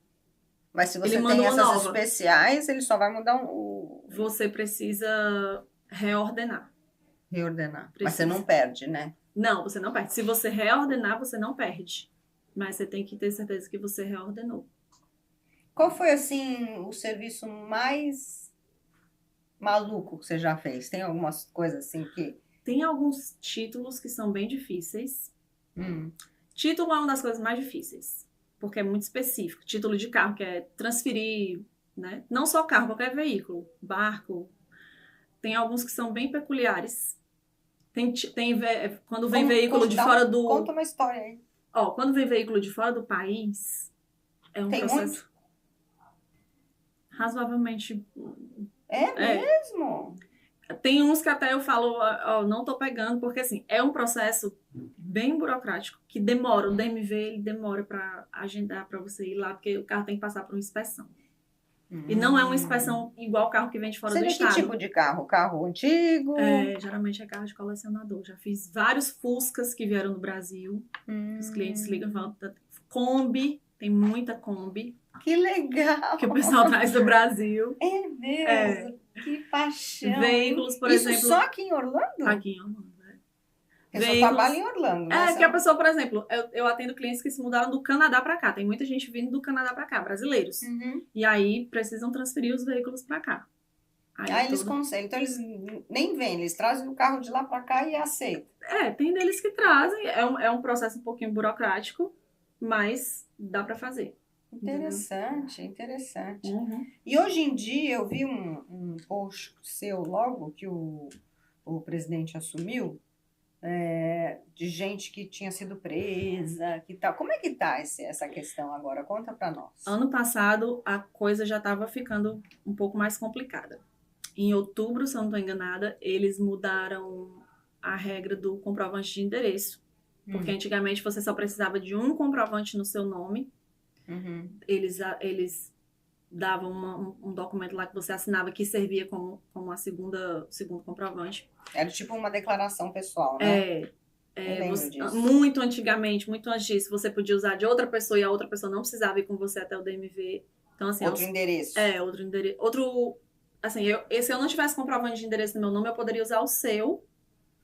Mas se você tem essas especiais, ele só vai mudar o... Você precisa reordenar. Reordenar. Mas você não perde, né? Não, você não perde. Se você reordenar, você não perde. Mas você tem que ter certeza que você reordenou. Qual foi, assim, o serviço mais maluco que você já fez? Tem algumas coisas assim que... Tem alguns títulos que são bem difíceis. Título é uma das coisas mais difíceis, porque é muito específico. Título de carro, que é transferir, né? Não só carro, qualquer veículo, barco. Tem alguns que são bem peculiares. Quando vem veículo de fora do... Conta uma história aí. Quando vem veículo de fora do país, é um processo... Muito? Razoavelmente... É mesmo? Tem uns que até eu falo, não tô pegando, porque assim, é um processo bem burocrático, que demora, o DMV ele demora para agendar para você ir lá, porque o carro tem que passar por uma inspeção. E não é uma inspeção igual o carro que vem de fora do estado. Que tipo de carro? Carro antigo? Geralmente é carro de colecionador. Já fiz vários Fuscas que vieram do Brasil. Os clientes ligam e falam, Kombi, tem muita Kombi. Que legal! Que o pessoal traz do Brasil. É mesmo? Que paixão! Veículos, por Isso exemplo... só aqui em Orlando? Aqui em Orlando, A pessoa trabalha em Orlando, né? Que a pessoa, por exemplo, eu atendo clientes que se mudaram do Canadá para cá. Tem muita gente vindo do Canadá para cá, brasileiros. E aí precisam transferir os veículos para cá. Aí eles conseguem. Então eles nem vêm, eles trazem o carro de lá para cá e aceitam. Tem deles que trazem. É um processo um pouquinho burocrático, mas dá para fazer. Interessante, interessante. E hoje em dia eu vi um post seu logo que o presidente assumiu, de gente que tinha sido presa, que tal. Como é que tá essa questão agora? Conta para nós. Ano passado a coisa já estava ficando um pouco mais complicada. Em outubro, se eu não estou enganada, eles mudaram a regra do comprovante de endereço. Porque antigamente você só precisava de um comprovante no seu nome. Eles davam um documento lá que você assinava que servia como segundo comprovante. Era tipo uma declaração pessoal, né? Muito antigamente, muito antes disso, você podia usar de outra pessoa e a outra pessoa não precisava ir com você até o DMV. Então, assim, outro endereço. Outro endereço. Assim, se eu não tivesse comprovante de endereço no meu nome, eu poderia usar o seu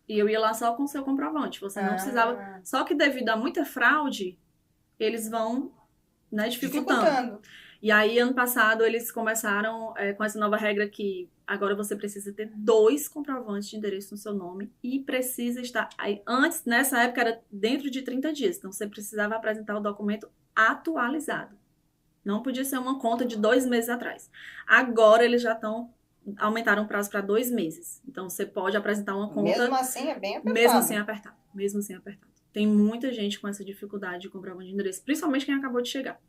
e eu ia lá só com o seu comprovante. Você não precisava. Só que devido a muita fraude, eles vão, né, dificultando. E aí, ano passado, eles começaram com essa nova regra que agora você precisa ter 2 comprovantes de endereço no seu nome e precisa estar... Antes, nessa época, era dentro de 30 dias. Então, você precisava apresentar o documento atualizado. Não podia ser uma conta de 2 meses atrás. Agora, eles já aumentaram o prazo para 2 meses. Então, você pode apresentar uma conta... Mesmo assim, é bem apertado. Mesmo assim, apertado. Tem muita gente com essa dificuldade de comprovante de endereço, principalmente quem acabou de chegar.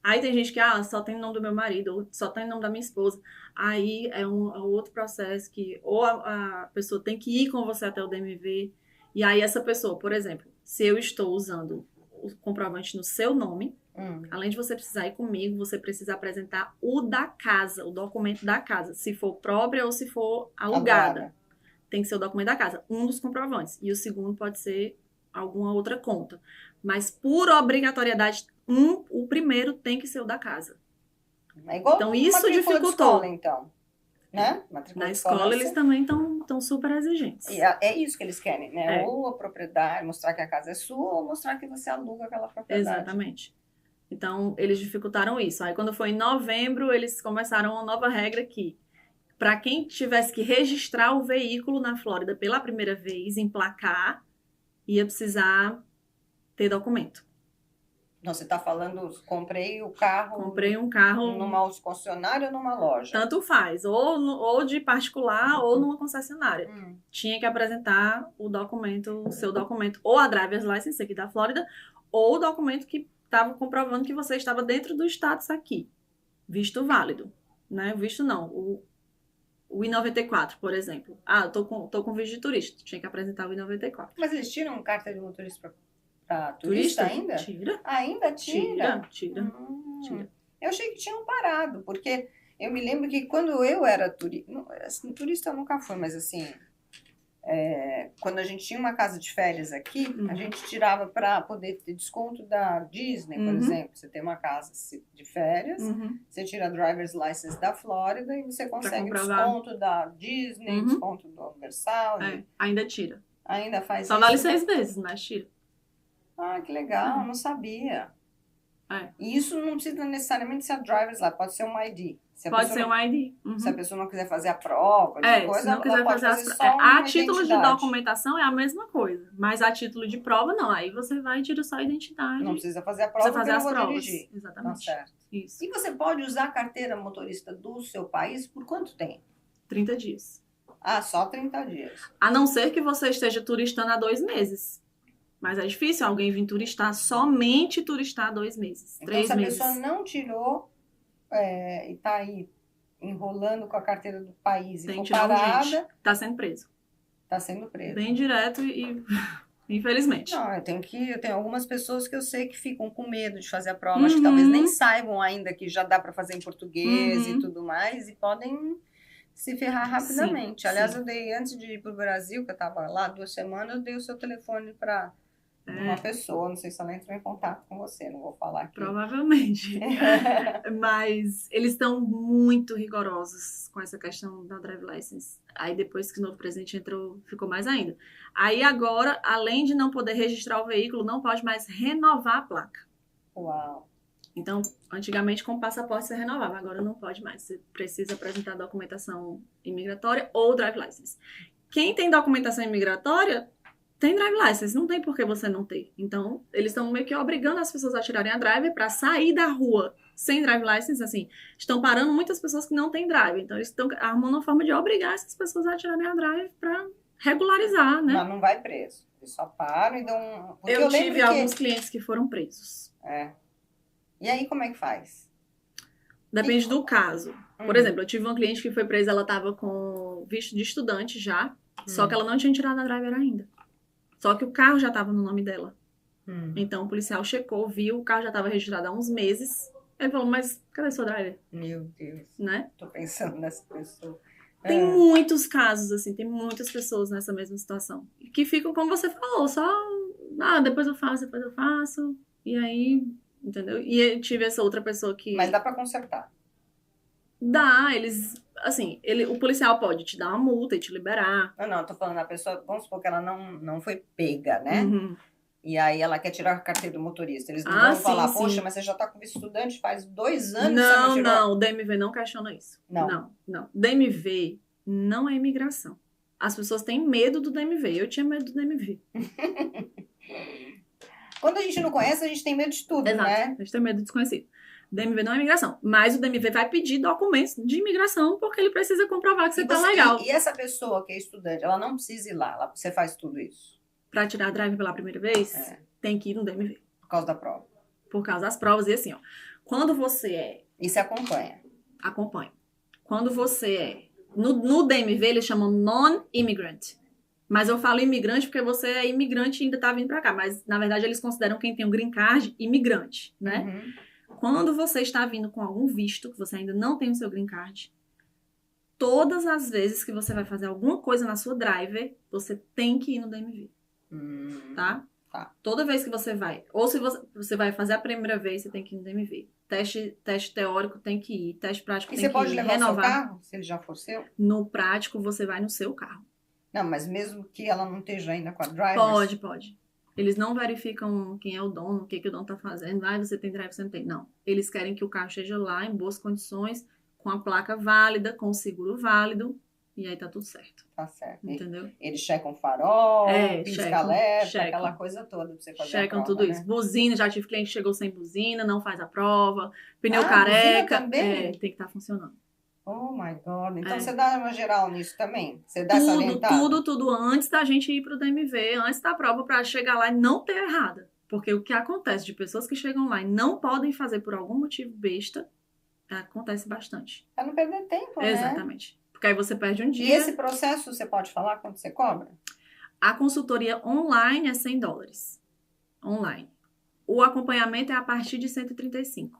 Aí tem gente que, só tem o nome do meu marido, ou só tem o nome da minha esposa. Aí é um outro processo que ou a pessoa tem que ir com você até o DMV. E aí essa pessoa, por exemplo, se eu estou usando o comprovante no seu nome, além de você precisar ir comigo, você precisa apresentar o da casa, o documento da casa. Se for própria ou se for alugada. Tem que ser o documento da casa, um dos comprovantes. E o segundo pode ser alguma outra conta. Mas por obrigatoriedade, o primeiro tem que ser o da casa. É igual então isso dificultou. Escola, então, né? Na escola eles também estão super exigentes. E é isso que eles querem, né? Ou a propriedade, mostrar que a casa é sua, ou mostrar que você aluga aquela propriedade. Exatamente. Então eles dificultaram isso. Aí quando foi em novembro, eles começaram uma nova regra que para quem tivesse que registrar o veículo na Flórida pela primeira vez, emplacar, ia precisar ter documento. Não, você está falando, comprei um carro numa concessionária ou numa loja? Tanto faz, ou de particular ou numa concessionária. Tinha que apresentar o seu documento, ou a driver's license aqui da Flórida, ou o documento que estava comprovando que você estava dentro do status aqui. Visto válido, né? Visto não, o I-94, por exemplo. Eu tô com visto de turista, tinha que apresentar o I-94. Mas eles tiram carta de motorista para turista ainda? Tira. Ainda tira? Tira. Eu achei que tinham parado, porque eu me lembro que quando eu era turista eu nunca fui, mas assim, quando a gente tinha uma casa de férias aqui, a gente tirava para poder ter desconto da Disney, por exemplo. Você tem uma casa de férias, você tira a driver's license da Flórida e você consegue desconto da Disney, desconto do Universal. Ainda tira. Ainda faz isso? Só vale 6 vezes, mas tira. Que legal, não sabia. E isso não precisa necessariamente ser a driver's license, pode ser um ID. Pode ser um ID. Se a pessoa não quiser fazer a prova, se não quiser fazer a título de documentação é a mesma coisa, mas a título de prova não. Aí você vai e tira só a identidade. Não precisa fazer a prova, porque eu vou dirigir. Exatamente. Tá certo. Isso. E você pode usar a carteira motorista do seu país por quanto tempo? 30 dias. Só 30 dias. A não ser que você esteja turistando há 2 meses. Mas é difícil alguém vir somente turistar 2 meses, 3 meses. Então, se a pessoa não tirou e está aí enrolando com a carteira do país e for parada... Está sendo preso. Está sendo preso. Bem direto e Infelizmente. Não, eu tenho algumas pessoas que eu sei que ficam com medo de fazer a prova, acho que talvez nem saibam ainda que já dá para fazer em português e tudo mais, e podem se ferrar rapidamente. Sim, Aliás, sim. eu dei, antes de ir para o Brasil, que eu estava lá 2 semanas, eu dei o seu telefone para uma pessoa, não sei se ela entrou em contato com você, não vou falar aqui. Provavelmente. Mas eles estão muito rigorosos com essa questão da drive license. Aí depois que o novo presidente entrou, ficou mais ainda. Aí agora, além de não poder registrar o veículo, não pode mais renovar a placa. Uau! Então, antigamente com o passaporte você renovava, agora não pode mais. Você precisa apresentar documentação imigratória ou drive license. Quem tem documentação imigratória tem drive license, não tem por que você não ter. Então, eles estão meio que obrigando as pessoas a tirarem a drive para sair da rua sem drive license, assim. Estão parando muitas pessoas que não têm drive. Então, eles estão arrumando uma forma de obrigar essas pessoas a tirarem a drive para regularizar, né? Mas não vai preso. Eles só param e dão um... Porque Eu tive alguns clientes que foram presos. É. E aí, como é que faz? Depende do caso. Por exemplo, eu tive uma cliente que foi presa, ela estava com visto de estudante já, só que ela não tinha tirado a driver ainda. Só que o carro já estava no nome dela. Então o policial checou, viu, o carro já estava registrado há uns meses. Ele falou, mas cadê sua driver? Meu Deus. Né? Tô pensando nessa pessoa. Tem muitos casos, assim, tem muitas pessoas nessa mesma situação. Que ficam, como você falou, só, depois eu faço. E aí, entendeu? E eu tive essa outra pessoa que... Mas dá pra consertar. Dá, eles, assim, o policial pode te dar uma multa e te liberar. Não, tô falando, a pessoa, vamos supor que ela não foi pega, né? E aí ela quer tirar a carteira do motorista. Eles não vão falar, poxa, mas você já tá com visto estudante faz 2 anos que você não tirou. Não, o DMV não questiona isso. Não. DMV não é imigração. As pessoas têm medo do DMV. Eu tinha medo do DMV. Quando a gente não conhece, a gente tem medo de tudo, Exato, né? A gente tem medo do desconhecido. DMV não é imigração, mas o DMV vai pedir documentos de imigração porque ele precisa comprovar que você tá legal. E essa pessoa que é estudante, ela não precisa ir lá, você faz tudo isso? Pra tirar a drive pela primeira vez, tem que ir no DMV. Por causa da prova? Por causa das provas. E assim, ó, quando você é... E se acompanha? Acompanha. Quando você é... No DMV, eles chamam non-immigrant. Mas eu falo imigrante porque você é imigrante e ainda tá vindo pra cá. Mas, na verdade, eles consideram quem tem um green card imigrante, né? Quando você está vindo com algum visto, que você ainda não tem o seu green card, todas as vezes que você vai fazer alguma coisa na sua driver, você tem que ir no DMV. Tá? Toda vez que você vai, ou se você vai fazer a primeira vez, você tem que ir no DMV. Teste teórico tem que ir, teste prático tem que ir. E você pode levar o seu carro, se ele já for seu? No prático, você vai no seu carro. Não, mas mesmo que ela não esteja ainda com a driver? Pode. Eles não verificam quem é o dono, o que o dono tá fazendo. Você tem drive, você não tem. Não. Eles querem que o carro esteja lá em boas condições, com a placa válida, com o seguro válido, e aí tá tudo certo. Tá certo. Entendeu? Eles checam farol, pisca-alerta, aquela coisa toda pra você fazer a prova, checam tudo isso. Né? Buzina, já tive cliente que chegou sem buzina, não faz a prova. Pneu careca. Também? Tem que estar funcionando. Oh my God. Então você dá uma geral nisso também? Você dá essa orientada? Tudo antes da gente ir pro DMV, antes da prova, pra chegar lá e não ter errada. Porque o que acontece de pessoas que chegam lá e não podem fazer por algum motivo besta, acontece bastante. Pra não perder tempo, né? Exatamente. Porque aí você perde um dia. E esse processo, você pode falar quanto você cobra? A consultoria online é $100. Online. O acompanhamento é a partir de 135.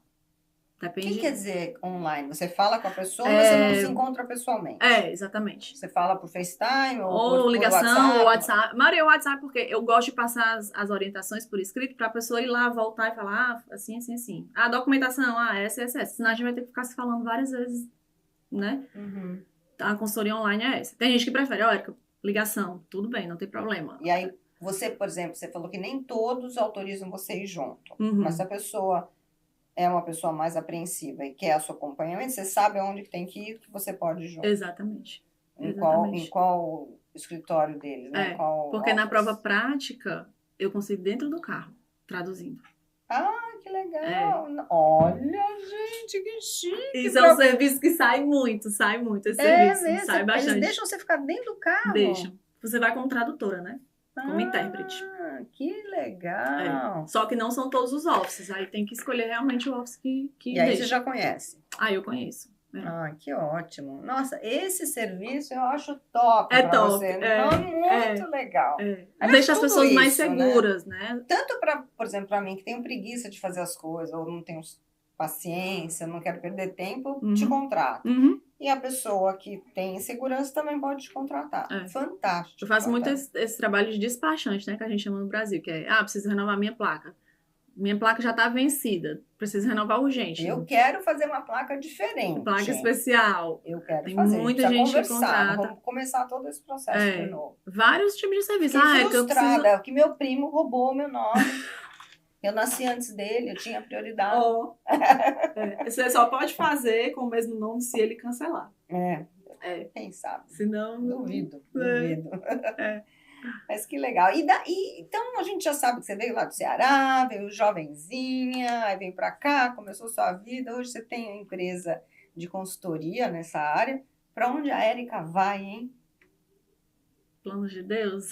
Depende... O que quer dizer online? Você fala com a pessoa, mas você não se encontra pessoalmente. Exatamente. Você fala por FaceTime ou por ligação, ou WhatsApp. Maria, o WhatsApp, porque eu gosto de passar as orientações por escrito para a pessoa ir lá, voltar e falar assim. A documentação, essa. Senão a gente vai ter que ficar se falando várias vezes, né? A consultoria online é essa. Tem gente que prefere, Érica, ligação, tudo bem, não tem problema. E aí, você, por exemplo, você falou que nem todos autorizam você ir junto. Mas se a pessoa é uma pessoa mais apreensiva e quer a sua acompanhamento, você sabe aonde tem que ir, que você pode ir junto. Exatamente. Em qual escritório deles, né? Porque na prova prática, eu consigo dentro do carro, traduzindo. Que legal! Olha, gente, que chique! Isso é um serviço que sai muito esse serviço. Sai bastante. Eles deixam você ficar dentro do carro? Deixam. Você vai como tradutora, né? Como intérprete. Que legal! Só que não são todos os offices. Aí tem que escolher realmente o office que E aí deixa. você já conhece? Eu conheço. Ah, que ótimo. Nossa, esse serviço eu acho top É para top. você. Muito legal. Deixa as pessoas isso, mais seguras, né? Tanto para, por exemplo, para mim que tenho preguiça de fazer as coisas, ou não tenho paciência, não quero perder tempo, te contrato. E a pessoa que tem insegurança também pode te contratar. Fantástico. Eu faço muito esse trabalho de despachante, né? Que a gente chama no Brasil, que é, preciso renovar minha placa. Minha placa já está vencida, preciso renovar urgente. Eu quero fazer uma placa diferente. Placa especial. Eu quero Tem fazer. Muita gente que contrata. Vamos começar todo esse processo de novo. Vários tipos de serviço. Fiquei frustrada, que meu primo roubou meu nome. Eu nasci antes dele, eu tinha prioridade. Você só pode fazer com o mesmo nome se ele cancelar. Quem sabe? Senão... Duvido. Mas que legal. Então a gente já sabe que você veio lá do Ceará, veio jovenzinha, aí veio para cá, começou sua vida. Hoje você tem a empresa de consultoria nessa área. Para onde a Érica vai, hein? Planos de Deus?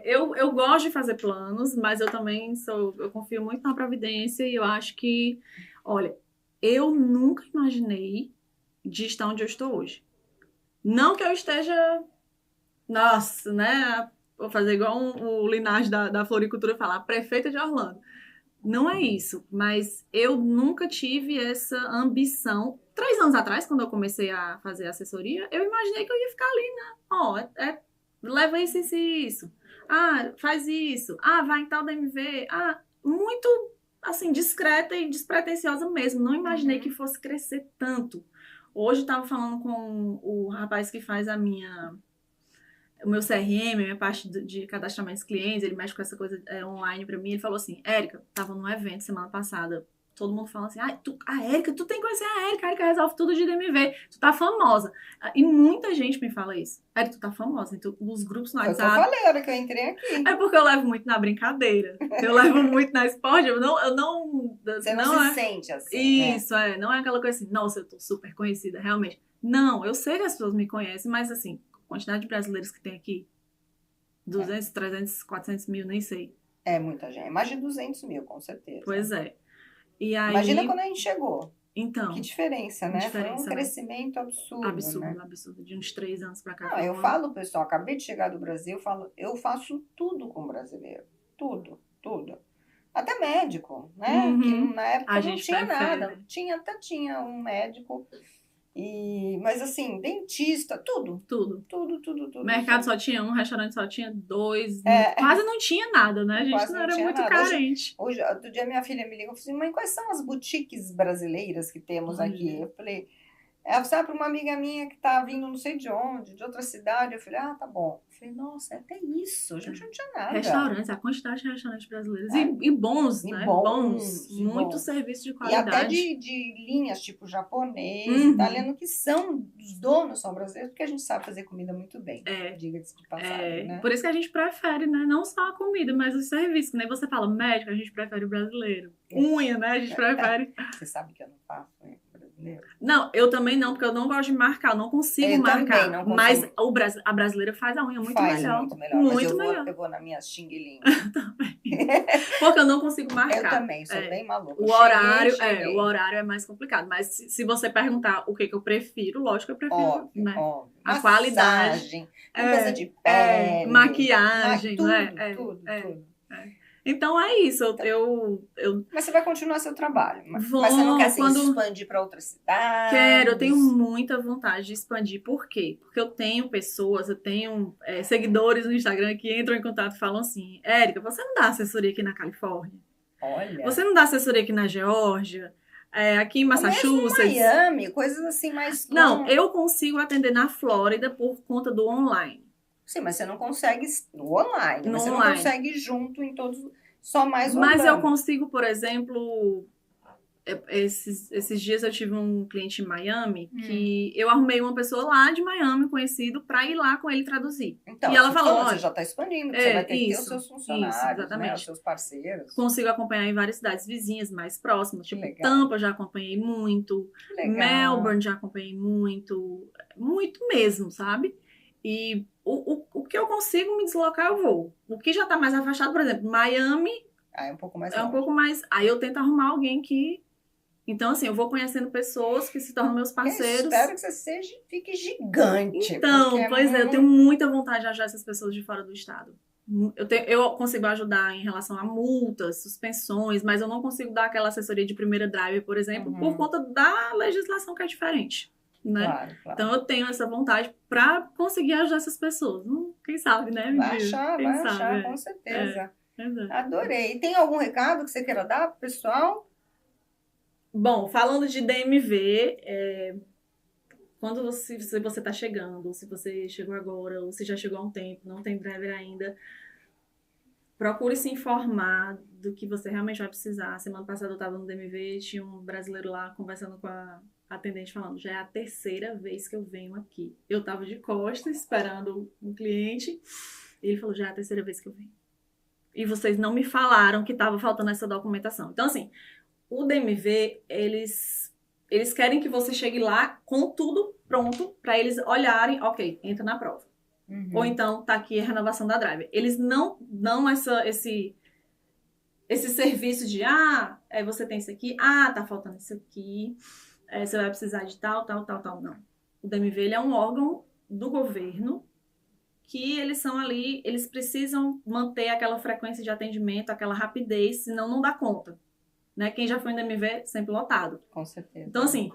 Eu gosto de fazer planos, mas eu também eu confio muito na providência e eu acho que, olha, eu nunca imaginei de estar onde eu estou hoje. Não que eu esteja... Nossa, né? Vou fazer igual o Linage da Floricultura falar, prefeita de Orlando. Não é isso, mas eu nunca tive essa ambição. 3 anos atrás, quando eu comecei a fazer assessoria, eu imaginei que eu ia ficar ali, né? Leva isso. Faz isso. Vai em tal DMV. Muito, assim, discreta e despretensiosa mesmo. Não imaginei que fosse crescer tanto. Hoje eu estava falando com o rapaz que faz o meu CRM, a minha parte de cadastramento de clientes, ele mexe com essa coisa online pra mim, ele falou assim, Érica, tava num evento semana passada, todo mundo fala assim, Érica, tu tem que conhecer a Érica resolve tudo de DMV, tu tá famosa. E muita gente me fala isso, Érica, tu tá famosa, nos grupos no WhatsApp. Eu falei, a hora que eu entrei aqui. É porque eu levo muito na brincadeira, eu levo muito na esporte, Você não se sente assim, isso, né? Não é aquela coisa assim, nossa, eu tô super conhecida, realmente. Não, eu sei que as pessoas me conhecem, mas assim, quantidade de brasileiros que tem aqui, 200, 300, 400 mil, nem sei. É muita gente, mais de 200 mil, com certeza. Pois é. E aí, imagina quando a gente chegou. Então. Que diferença, né? Foi um crescimento absurdo. Absurdo. De uns 3 anos pra cá. Eu falo, pessoal, acabei de chegar do Brasil, eu faço tudo com brasileiro. Tudo. Até médico, né? Que na época não tinha nada. Até tinha um médico. Mas assim, dentista, tudo. Mercado só tinha um, restaurante só tinha 2. Quase não tinha nada, né? A gente não era muito carente. Hoje, outro dia minha filha me ligou e falou assim, mãe, quais são as boutiques brasileiras que temos aqui? Eu falei, sabe, para uma amiga minha que tá vindo não sei de onde, de outra cidade. Eu falei, tá bom. Eu falei, nossa, até isso, a gente não tinha nada. Restaurantes, a quantidade de restaurantes brasileiros. E bons, né? Bons. Muito serviço de qualidade. E até de linhas, tipo japonês, italiano, que os donos são brasileiros, porque a gente sabe fazer comida muito bem. Diga-se de passagem, né? Por isso que a gente prefere, né? Não só a comida, mas os serviços. Que nem você fala, médico, a gente prefere o brasileiro. Unha, né? A gente prefere. Você sabe que eu não faço, né? Não, eu também não, porque eu não gosto de marcar, eu não consigo marcar. Não consigo. Mas a brasileira faz a unha muito melhor. Muito melhor. Eu vou na minha xing-ling. Também. Porque eu não consigo marcar. Eu também, sou bem maluca. O horário é mais complicado. Mas se você perguntar o que eu prefiro, lógico que eu prefiro. Óbvio. A qualidade. Limpeza de pele. Maquiagem, tudo. Então é isso, Mas você vai continuar seu trabalho. Mas você não quer se expandir para outras cidades? Quero, eu tenho muita vontade de expandir. Por quê? Porque eu tenho pessoas, seguidores no Instagram que entram em contato e falam assim, Érica, você não dá assessoria aqui na Califórnia? Olha. Você não dá assessoria aqui na Geórgia? Aqui em Massachusetts? Mesmo Miami, coisas assim mais... Não, eu consigo atender na Flórida por conta do online. Sim, mas você não consegue no online. Você não consegue junto em todos, só mais online. Mas eu consigo, por exemplo, esses dias eu tive um cliente em Miami que eu arrumei uma pessoa lá de Miami, conhecido, para ir lá com ele traduzir. Então, e ela falou, você já está expandindo, você vai ter que ter os seus funcionários, né, os seus parceiros. Consigo acompanhar em várias cidades vizinhas mais próximas, tipo Tampa já acompanhei muito, Melbourne já acompanhei muito mesmo, sabe? E o que eu consigo me deslocar, eu vou. O que já tá mais afastado, por exemplo, Miami... é um pouco mais longe. Um pouco mais... Aí eu tento arrumar alguém que Então, assim, eu vou conhecendo pessoas que se tornam meus parceiros. Eu espero que você fique gigante. Então, pois é, eu tenho muita vontade de ajudar essas pessoas de fora do estado. Eu consigo ajudar em relação a multas, suspensões, mas eu não consigo dar aquela assessoria de primeira drive, por exemplo, por conta da legislação que é diferente. Né? Claro. Então eu tenho essa vontade para conseguir ajudar essas pessoas. Quem sabe, né? Vai achar, com certeza. Adorei. E tem algum recado que você queira dar pro pessoal? Bom, falando de DMV, quando você está chegando, se você chegou agora, ou se já chegou há um tempo, não tem driver ainda, procure se informar do que você realmente vai precisar. Semana passada eu estava no DMV, tinha um brasileiro lá conversando com a atendente falando, já é a terceira vez que eu venho aqui. Eu estava de costas esperando um cliente, e ele falou, já é a terceira vez que eu venho. E vocês não me falaram que estava faltando essa documentação. Então, assim, o DMV, eles querem que você chegue lá com tudo pronto para eles olharem, ok, entra na prova. Ou então, tá aqui a renovação da drive. Eles não dão esse serviço de, você tem isso aqui, tá faltando isso aqui, você vai precisar de tal. Não. O DMV, ele é um órgão do governo que eles são ali, eles precisam manter aquela frequência de atendimento, aquela rapidez, senão não dá conta. Né? Quem já foi no DMV, sempre lotado. Com certeza. Então, assim,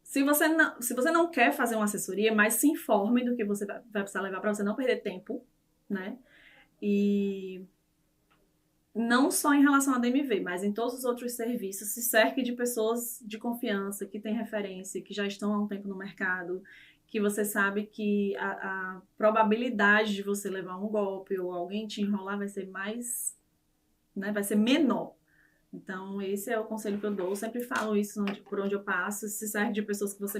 se você não quer fazer uma assessoria, mas se informe do que você vai precisar levar para você não perder tempo, né? E não só em relação a DMV, mas em todos os outros serviços, se cerque de pessoas de confiança, que têm referência, que já estão há um tempo no mercado, que você sabe que a probabilidade de você levar um golpe ou alguém te enrolar vai ser mais, né? Vai ser menor. Então, esse é o conselho que eu dou. Eu sempre falo isso por onde eu passo. Se serve de pessoas que você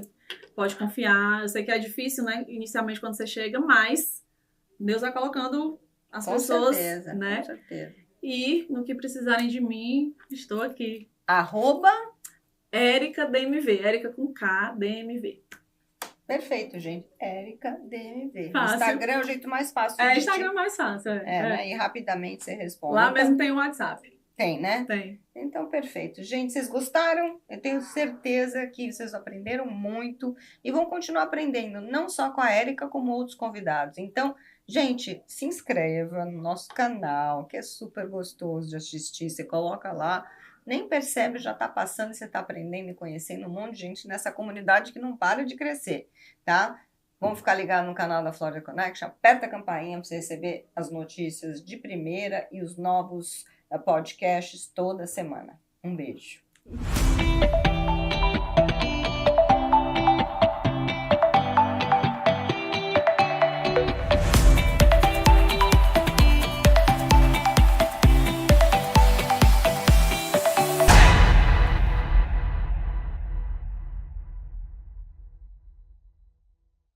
pode confiar. Eu sei que é difícil, né? Inicialmente, quando você chega, mas Deus vai colocando as pessoas, né? Com certeza. E no que precisarem de mim, estou aqui. Érica DMV. Érica com K, DMV. Perfeito, gente. Érica DMV. Fácil. Instagram é o jeito mais fácil. Instagram é mais fácil. Né? E rapidamente você responde. Lá mesmo tem o WhatsApp. Tem, né? Tem. Então, perfeito. Gente, vocês gostaram? Eu tenho certeza que vocês aprenderam muito e vão continuar aprendendo, não só com a Érica, como outros convidados. Então, gente, se inscreva no nosso canal, que é super gostoso de assistir. Você coloca lá, nem percebe, já está passando e você está aprendendo e conhecendo um monte de gente nessa comunidade que não para de crescer, tá? Vamos ficar ligados no canal da Florida Connection, aperta a campainha para você receber as notícias de primeira e os novos podcasts toda semana. Um beijo.